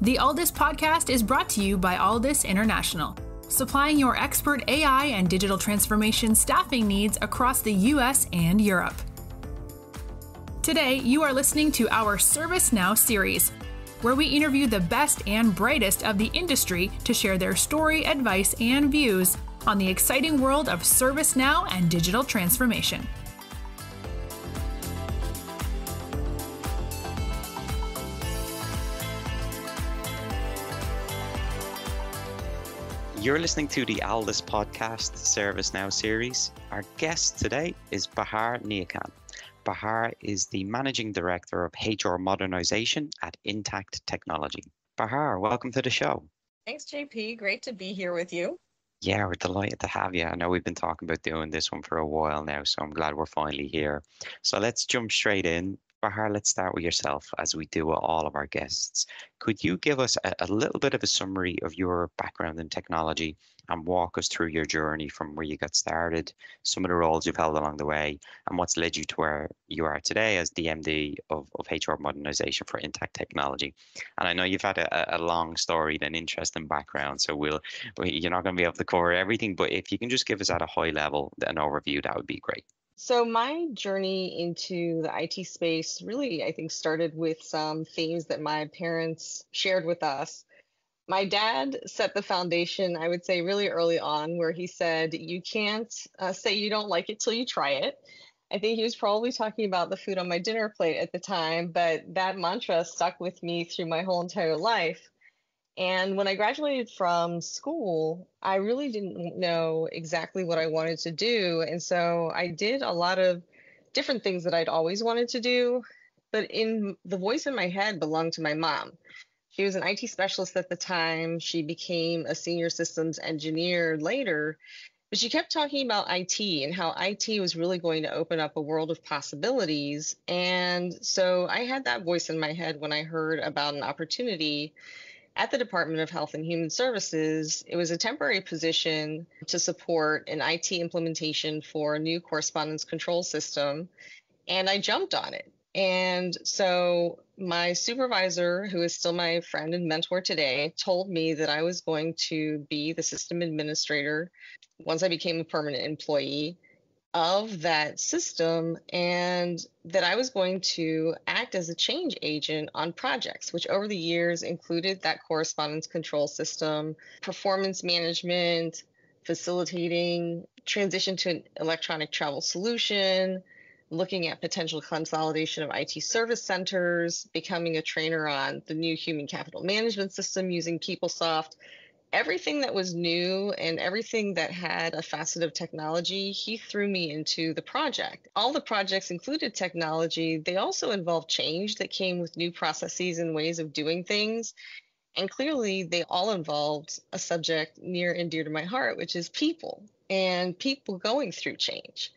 The Alldus podcast is brought to you by Alldus International, supplying your expert AI and digital transformation staffing needs across the US and Europe. Today, you are listening to our ServiceNow series, where we interview the best and brightest of the industry to share their story, advice, and views on the exciting world of ServiceNow and digital transformation. You're listening to the Alldus podcast ServiceNow series. Our guest today is Bahar Niakan. Bahar is the Managing Director of HR Modernization at Intact Technology. Bahar, welcome to the show. Thanks, JP. Great to be here with you. Yeah, we're delighted to have you. I know we've been talking about doing this one for a while now, so I'm glad we're finally here. So let's jump straight in. Bahar, let's start with yourself, as we do with all of our guests. Could you give us a little bit of a summary of your background in technology and walk us through your journey from where you got started, some of the roles you've held along the way, and what's led you to where you are today as the MD of HR Modernization for Intact Technology? And I know you've had a long storied and interesting background, so you're not going to be able to cover everything, but if you can just give us at a high level an overview, that would be great. So my journey into the IT space really, I think, started with some themes that my parents shared with us. My dad set the foundation, I would say, really early on, where he said, you can't say you don't like it till you try it. I think he was probably talking about the food on my dinner plate at the time, but that mantra stuck with me through my whole entire life. And when I graduated from school, I really didn't know exactly what I wanted to do. And so I did a lot of different things that I'd always wanted to do. But the voice in my head belonged to my mom. She was an IT specialist at the time. She became a senior systems engineer later. But she kept talking about IT and how IT was really going to open up a world of possibilities. And so I had that voice in my head when I heard about an opportunity at the Department of Health and Human Services. It was a temporary position to support an IT implementation for a new correspondence control system, and I jumped on it. And so my supervisor, who is still my friend and mentor today, told me that I was going to be the system administrator once I became a permanent employee of that system, and that I was going to act as a change agent on projects, which over the years included that correspondence control system, performance management, facilitating transition to an electronic travel solution, looking at potential consolidation of IT service centers, becoming a trainer on the new human capital management system using PeopleSoft. Everything that was new and everything that had a facet of technology, he threw me into the project. All the projects included technology. They also involved change that came with new processes and ways of doing things. And clearly, they all involved a subject near and dear to my heart, which is people and people going through change.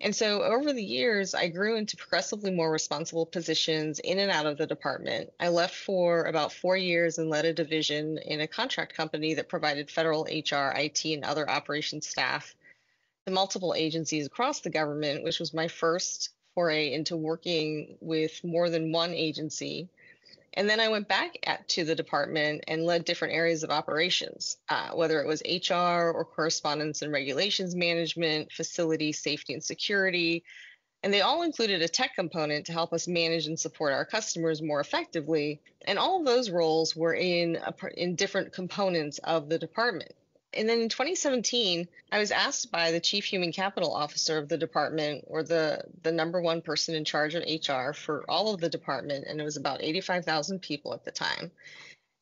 And so over the years, I grew into progressively more responsible positions in and out of the department. I left for about 4 years and led a division in a contract company that provided federal HR, IT, and other operations staff to multiple agencies across the government, which was my first foray into working with more than one agency. And then I went back to the department and led different areas of operations, whether it was HR or correspondence and regulations management, facility safety and security. And they all included a tech component to help us manage and support our customers more effectively. And all of those roles were in different components of the department. And then in 2017, I was asked by the Chief Human Capital Officer of the department, or the number one person in charge of HR for all of the department, and it was about 85,000 people at the time,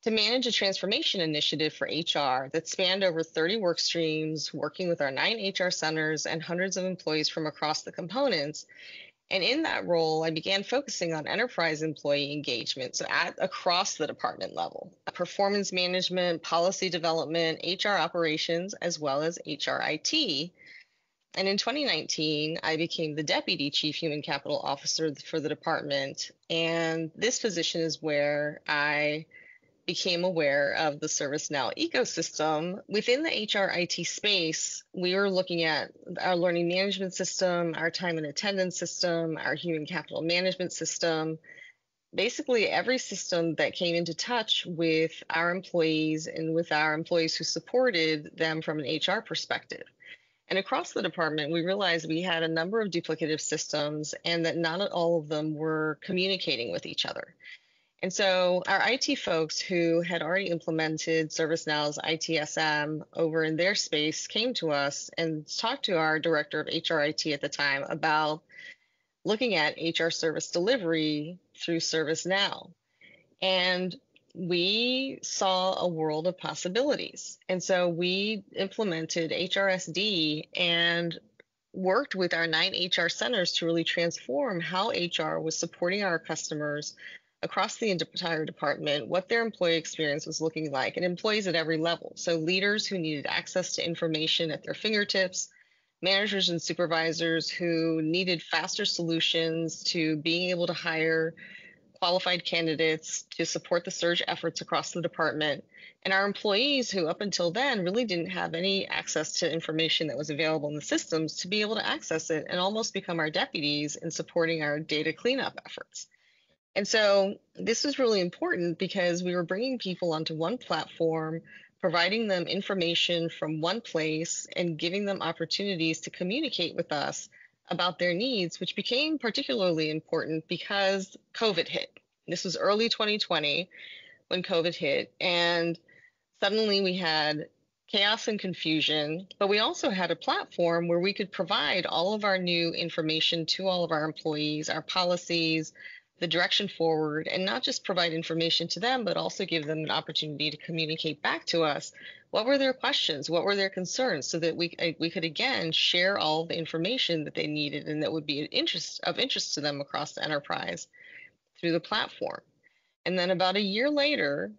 to manage a transformation initiative for HR that spanned over 30 work streams, working with our 9 HR centers and hundreds of employees from across the components. And in that role, I began focusing on enterprise employee engagement, so across the department level, performance management, policy development, HR operations, as well as HR IT. And in 2019, I became the Deputy Chief Human Capital Officer for the department. And this position is where I became aware of the ServiceNow ecosystem. Within the HR IT space, we were looking at our learning management system, our time and attendance system, our human capital management system, basically every system that came into touch with our employees and with our employees who supported them from an HR perspective. And across the department, we realized we had a number of duplicative systems and that not all of them were communicating with each other. And so our IT folks who had already implemented ServiceNow's ITSM over in their space came to us and talked to our director of HRIT at the time about looking at HR service delivery through ServiceNow. And we saw a world of possibilities. And so we implemented HRSD and worked with our 9 HR centers to really transform how HR was supporting our customers across the entire department, what their employee experience was looking like, and employees at every level. So leaders who needed access to information at their fingertips, managers and supervisors who needed faster solutions to being able to hire qualified candidates to support the surge efforts across the department, and our employees who up until then really didn't have any access to information that was available in the systems to be able to access it and almost become our deputies in supporting our data cleanup efforts. And so this was really important because we were bringing people onto one platform, providing them information from one place and giving them opportunities to communicate with us about their needs, which became particularly important because COVID hit. This was early 2020 when COVID hit, and suddenly we had chaos and confusion, but we also had a platform where we could provide all of our new information to all of our employees, our policies, the direction forward, and not just provide information to them, but also give them an opportunity to communicate back to us. What were their questions? What were their concerns? So that we could again share all the information that they needed and that would be of interest to them across the enterprise through the platform. And then about a year later,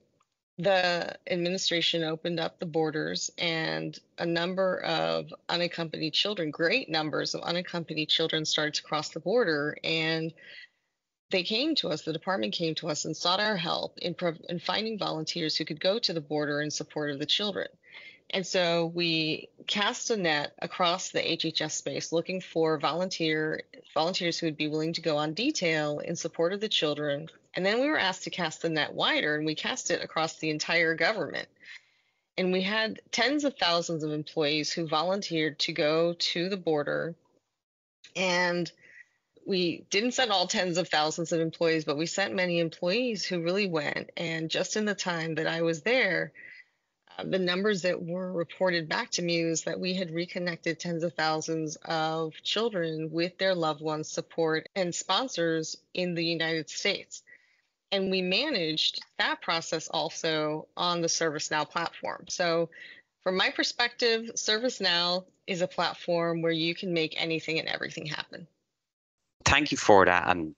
the administration opened up the borders and a number of unaccompanied children, great numbers of unaccompanied children started to cross the border, and they came to us, the department came to us and sought our help in finding volunteers who could go to the border in support of the children. And so we cast a net across the HHS space looking for volunteers who would be willing to go on detail in support of the children. And then we were asked to cast the net wider, and we cast it across the entire government. And we had tens of thousands of employees who volunteered to go to the border. And we didn't send all tens of thousands of employees, but we sent many employees who really went. And just in the time that I was there, the numbers that were reported back to me was that we had reconnected tens of thousands of children with their loved ones, support, and sponsors in the United States. And we managed that process also on the ServiceNow platform. So from my perspective, ServiceNow is a platform where you can make anything and everything happen. Thank you for that, and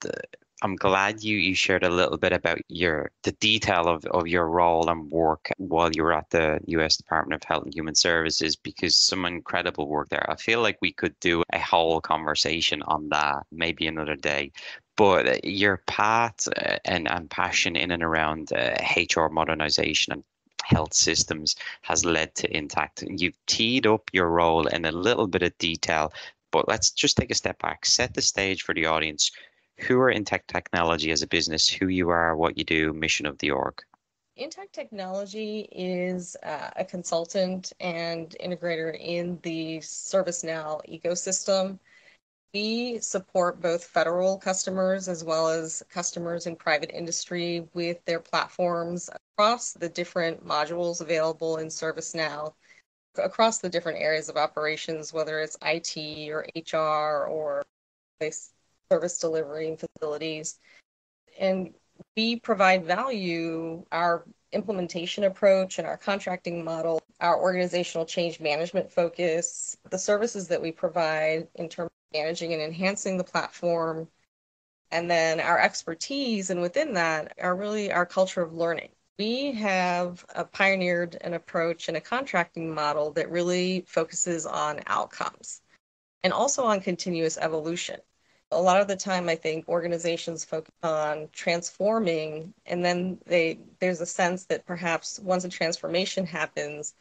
I'm glad you shared a little bit about the detail of your role and work while you were at the U.S. Department of Health and Human Services, because some incredible work there. I feel like we could do a whole conversation on that maybe another day. But your path and passion in and around HR modernization and health systems has led to Intact. You've teed up your role in a little bit of detail, but let's just take a step back, set the stage for the audience. Who are Intact Technology as a business, who you are, what you do, mission of the org? Intact Technology is a consultant and integrator in the ServiceNow ecosystem. We support both federal customers as well as customers in private industry with their platforms across the different modules available in ServiceNow, across the different areas of operations, whether it's IT or HR or service delivery and facilities. And we provide value, our implementation approach and our contracting model, our organizational change management focus, the services that we provide in terms of managing and enhancing the platform, and then our expertise, and within that are really our culture of learning. We have pioneered an approach and a contracting model that really focuses on outcomes and also on continuous evolution. A lot of the time, I think organizations focus on transforming, and then there's a sense that perhaps once a transformation happens,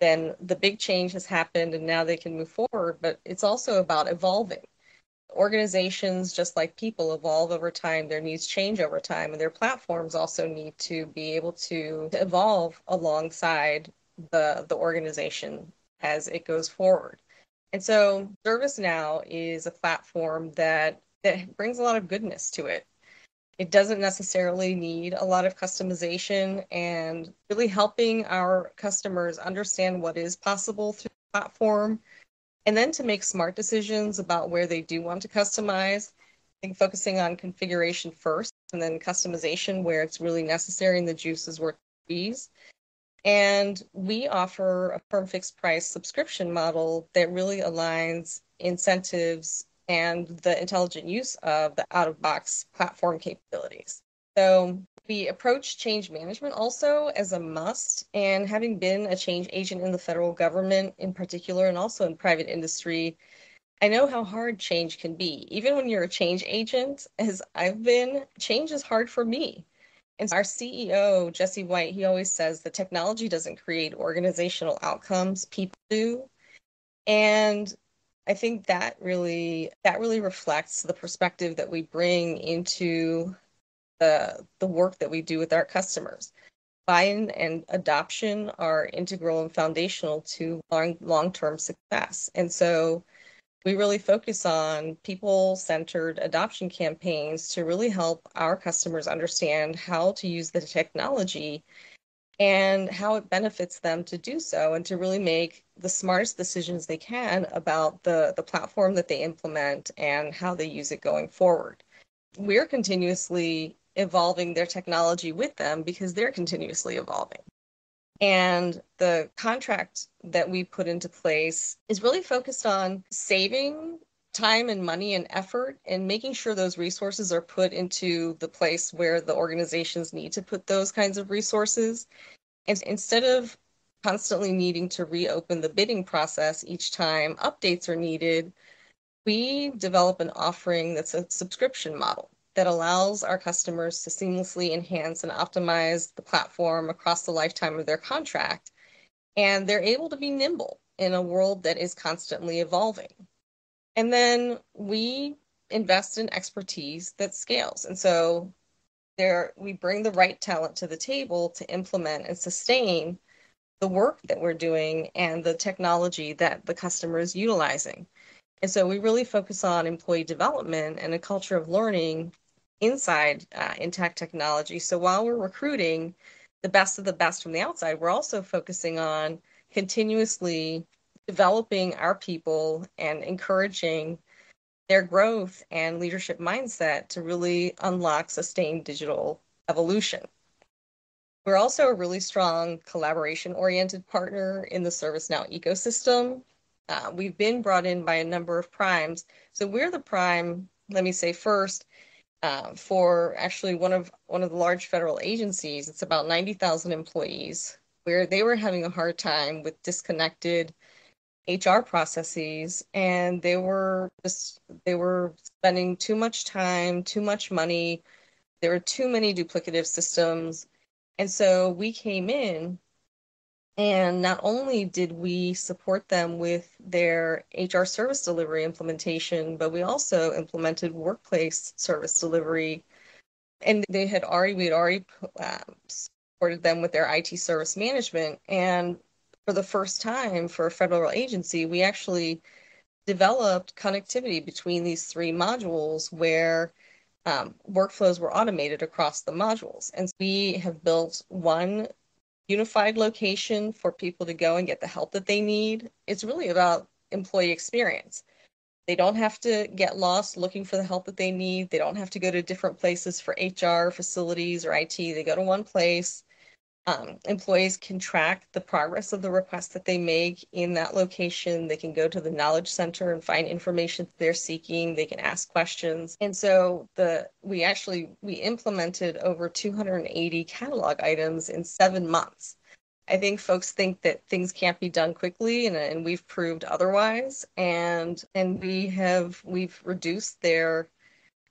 then the big change has happened and now they can move forward, but it's also about evolving. Organizations, just like people, evolve over time. Their needs change over time, and their platforms also need to be able to evolve alongside the organization as it goes forward. And so ServiceNow is a platform that brings a lot of goodness to it. It doesn't necessarily need a lot of customization, and really helping our customers understand what is possible through the platform, and then to make smart decisions about where they do want to customize. I think focusing on configuration first and then customization where it's really necessary and the juice is worth the squeeze. And we offer a firm fixed price subscription model that really aligns incentives and the intelligent use of the out-of-box platform capabilities. So we approach change management also as a must, and having been a change agent in the federal government in particular, and also in private industry, I know how hard change can be. Even when you're a change agent, as I've been, change is hard for me. And our CEO, Jesse White, he always says the technology doesn't create organizational outcomes, people do. And I think that really reflects the perspective that we bring into the work that we do with our customers. Buy-in and adoption are integral and foundational to long-term success. And so we really focus on people-centered adoption campaigns to really help our customers understand how to use the technology and how it benefits them to do so, and to really make the smartest decisions they can about the platform that they implement and how they use it going forward. We're continuously evolving their technology with them because they're continuously evolving. And the contract that we put into place is really focused on saving time and money and effort and making sure those resources are put into the place where the organizations need to put those kinds of resources. And instead of constantly needing to reopen the bidding process each time updates are needed, we develop an offering that's a subscription model that allows our customers to seamlessly enhance and optimize the platform across the lifetime of their contract. And they're able to be nimble in a world that is constantly evolving. And then we invest in expertise that scales. And so we bring the right talent to the table to implement and sustain the work that we're doing and the technology that the customer is utilizing. And so we really focus on employee development and a culture of learning inside Intact Technology. So while we're recruiting the best of the best from the outside, we're also focusing on continuously developing our people and encouraging their growth and leadership mindset to really unlock sustained digital evolution. We're also a really strong collaboration-oriented partner in the ServiceNow ecosystem. We've been brought in by a number of primes. So we're the prime, let me say first, for actually one of the large federal agencies. It's about 90,000 employees, where they were having a hard time with disconnected HR processes, and they were spending too much time, too much money. There were too many duplicative systems. And so we came in, and not only did we support them with their HR service delivery implementation, but we also implemented workplace service delivery. And we had already supported them with their IT service management. And for the first time for a federal agency, we actually developed connectivity between these three modules where workflows were automated across the modules. And we have built one unified location for people to go and get the help that they need. It's really about employee experience. They don't have to get lost looking for the help that they need. They don't have to go to different places for HR, facilities, or IT. They go to one place. Employees can track the progress of the requests that they make in that location. They can go to the knowledge center and find information that they're seeking. They can ask questions. And so we implemented over 280 catalog items in 7 months. I think folks think that things can't be done quickly, and we've proved otherwise. And we've reduced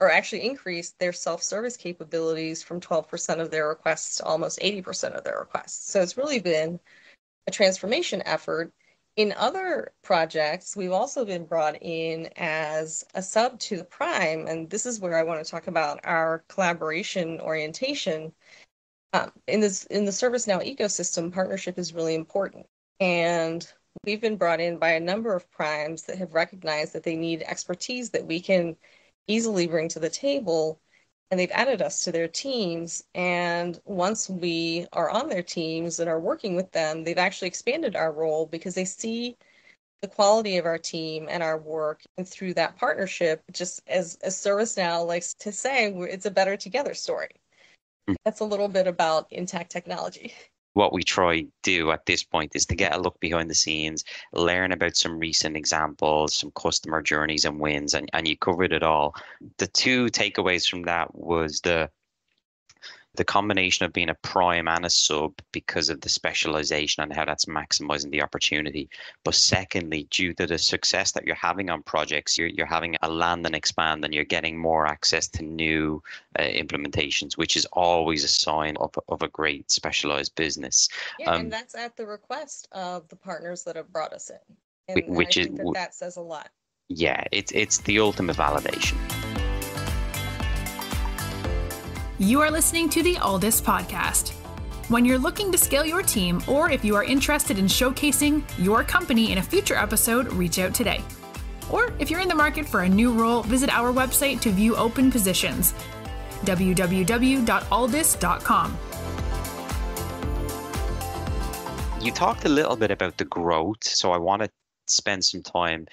actually increased their self-service capabilities from 12% of their requests to almost 80% of their requests. So it's really been a transformation effort In other projects, we've also been brought in as a sub to the prime, and this is where I want to talk about our collaboration orientation. In the ServiceNow ecosystem, partnership is really important, and we've been brought in by a number of primes that have recognized that they need expertise that we can easily bring to the table, and they've added us to their teams. And once we are on their teams and are working with them, they've actually expanded our role because they see the quality of our team and our work. And through that partnership, just as ServiceNow likes to say, it's a better together story. That's a little bit about Intact Technology. What we try to do at this point is to get a look behind the scenes, learn about some recent examples, some customer journeys and wins, and you covered it all. The two takeaways from that was the combination of being a prime and a sub because of the specialization and how that's maximizing the opportunity. But secondly, due to the success that you're having on projects, you're having a land and expand, and you're getting more access to new implementations, which is always a sign of a great specialized business. Yeah, and that's at the request of the partners that have brought us in. And I think that says a lot. Yeah, it's the ultimate validation. You are listening to the Alldus podcast. When you're looking to scale your team, or if you are interested in showcasing your company in a future episode, reach out today. Or if you're in the market for a new role, visit our website to view open positions, www.alldus.com. You talked a little bit about the growth, so I want to spend some time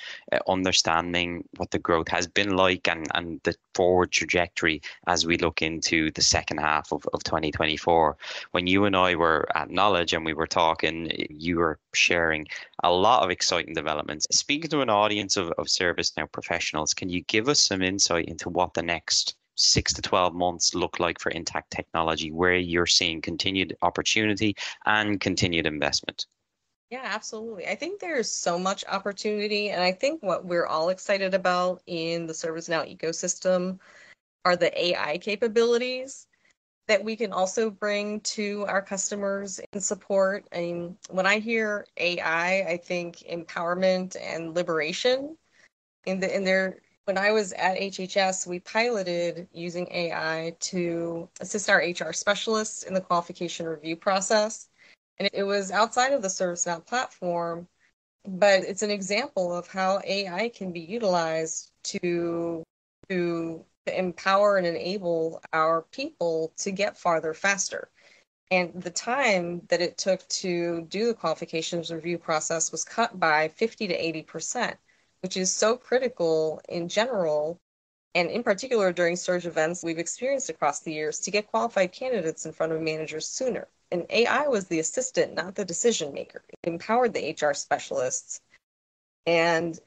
understanding what the growth has been like and the forward trajectory as we look into the second half of 2024. When you and I were at Knowledge and we were talking, you were sharing a lot of exciting developments. Speaking to an audience of ServiceNow professionals, can you give us some insight into what the next 6 to 12 months look like for Intact Technology, where you're seeing continued opportunity and continued investment? Yeah, absolutely. I think there's so much opportunity, and I think what we're all excited about in the ServiceNow ecosystem are the AI capabilities that we can also bring to our customers in support. I mean, when I hear AI, I think empowerment and liberation. When I was at HHS, we piloted using AI to assist our HR specialists in the qualification review process. And it was outside of the ServiceNow platform, but it's an example of how AI can be utilized to empower and enable our people to get farther faster. And the time that it took to do the qualifications review process was cut by 50 to 80%, which is so critical in general, and in particular during surge events we've experienced across the years, to get qualified candidates in front of managers sooner. And AI was the assistant, not the decision maker. It empowered the HR specialists. And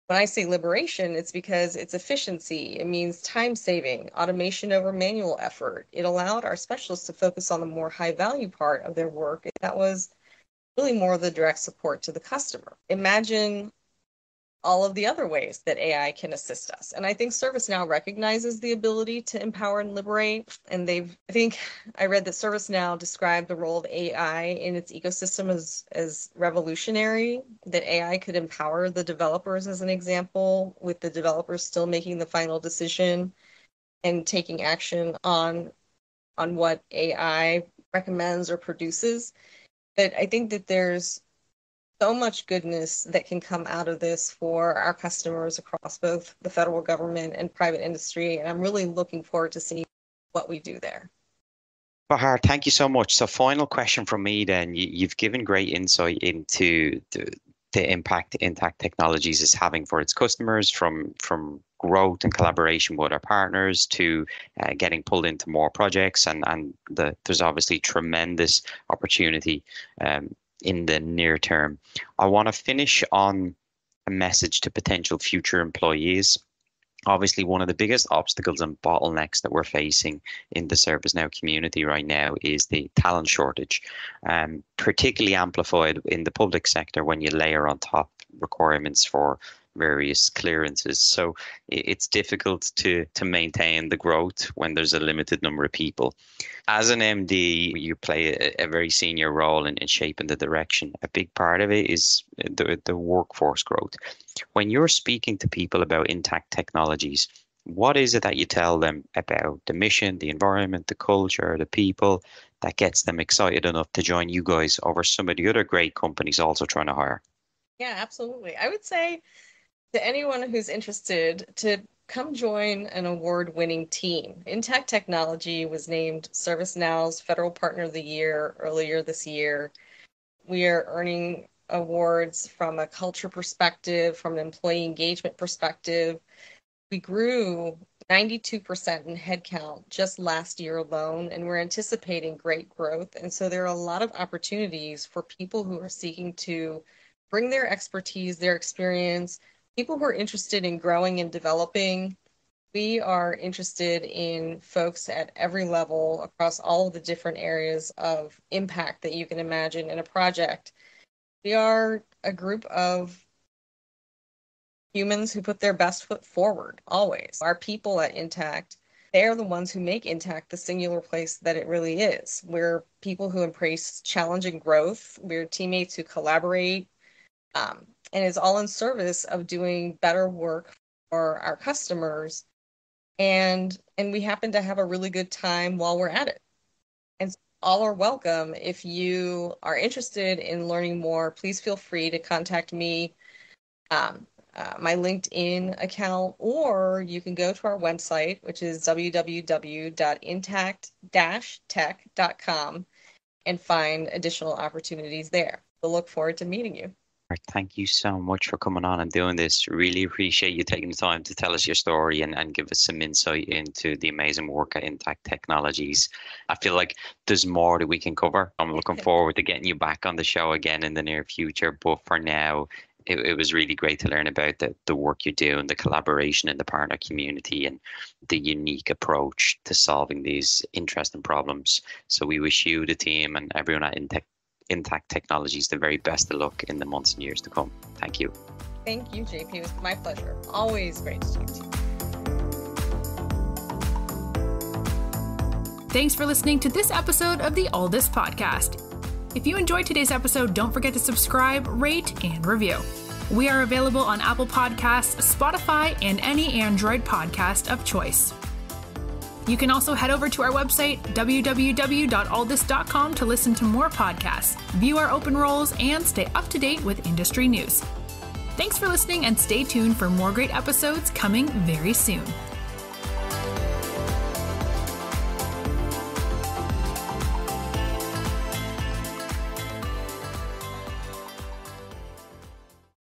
when I say liberation, it's because it's efficiency. It means time saving, automation over manual effort. It allowed our specialists to focus on the more high value part of their work. That was really more the direct support to the customer. Imagine all of the other ways that AI can assist us. And I think ServiceNow recognizes the ability to empower and liberate. And I think I read that ServiceNow described the role of AI in its ecosystem as revolutionary, that AI could empower the developers, as an example, with the developers still making the final decision and taking action on what AI recommends or produces. But I think that there's so much goodness that can come out of this for our customers across both the federal government and private industry. And I'm really looking forward to seeing what we do there. Bahar, thank you so much. So final question from me then. You've given great insight into the impact Intact Technologies is having for its customers, from growth and collaboration with our partners to getting pulled into more projects. And there's obviously tremendous opportunity in the near term. I want to finish on a message to potential future employees. Obviously, one of the biggest obstacles and bottlenecks that we're facing in the ServiceNow community right now is the talent shortage, particularly amplified in the public sector when you layer on top requirements for various clearances. So it's difficult to maintain the growth when there's a limited number of people. As an MD, you play a very senior role in shaping the direction. A big part of it is the workforce growth. When you're speaking to people about intact technologies, what is it that you tell them about the mission, the environment, the culture, the people that gets them excited enough to join you guys over some of the other great companies also trying to hire? Yeah, absolutely. I would say to anyone who's interested to come join an award-winning team. Intact Technology was named ServiceNow's Federal Partner of the Year earlier this year. We are earning awards from a culture perspective, from an employee engagement perspective. We grew 92% in headcount just last year alone, and we're anticipating great growth. And so there are a lot of opportunities for people who are seeking to bring their expertise, their experience, people who are interested in growing and developing. We are interested in folks at every level across all of the different areas of impact that you can imagine in a project. We are a group of humans who put their best foot forward, always. Our people at Intact, they're the ones who make Intact the singular place that it really is. We're people who embrace challenge and growth. We're teammates who collaborate, and it's all in service of doing better work for our customers. And we happen to have a really good time while we're at it. And all are welcome. If you are interested in learning more, please feel free to contact me, my LinkedIn account, or you can go to our website, which is www.intact-tech.com, and find additional opportunities there. We'll look forward to meeting you. Thank you so much for coming on and doing this. Really appreciate you taking the time to tell us your story and give us some insight into the amazing work at Intact Technologies. I feel like there's more that we can cover. I'm looking forward to getting you back on the show again in the near future. But for now, it was really great to learn about the work you do and the collaboration in the partner community and the unique approach to solving these interesting problems. So we wish you, the team, and everyone at Intact Technologies the very best of luck in the months and years to come. Thank you. Thank you, JP. It was my pleasure. Always great to talk to you. Thanks for listening to this episode of the Alldus podcast. If you enjoyed today's episode, don't forget to subscribe, rate, and review. We are available on Apple Podcasts, Spotify, and any Android podcast of choice. You can also head over to our website, www.alldus.com, to listen to more podcasts, view our open roles, and stay up to date with industry news. Thanks for listening, and stay tuned for more great episodes coming very soon.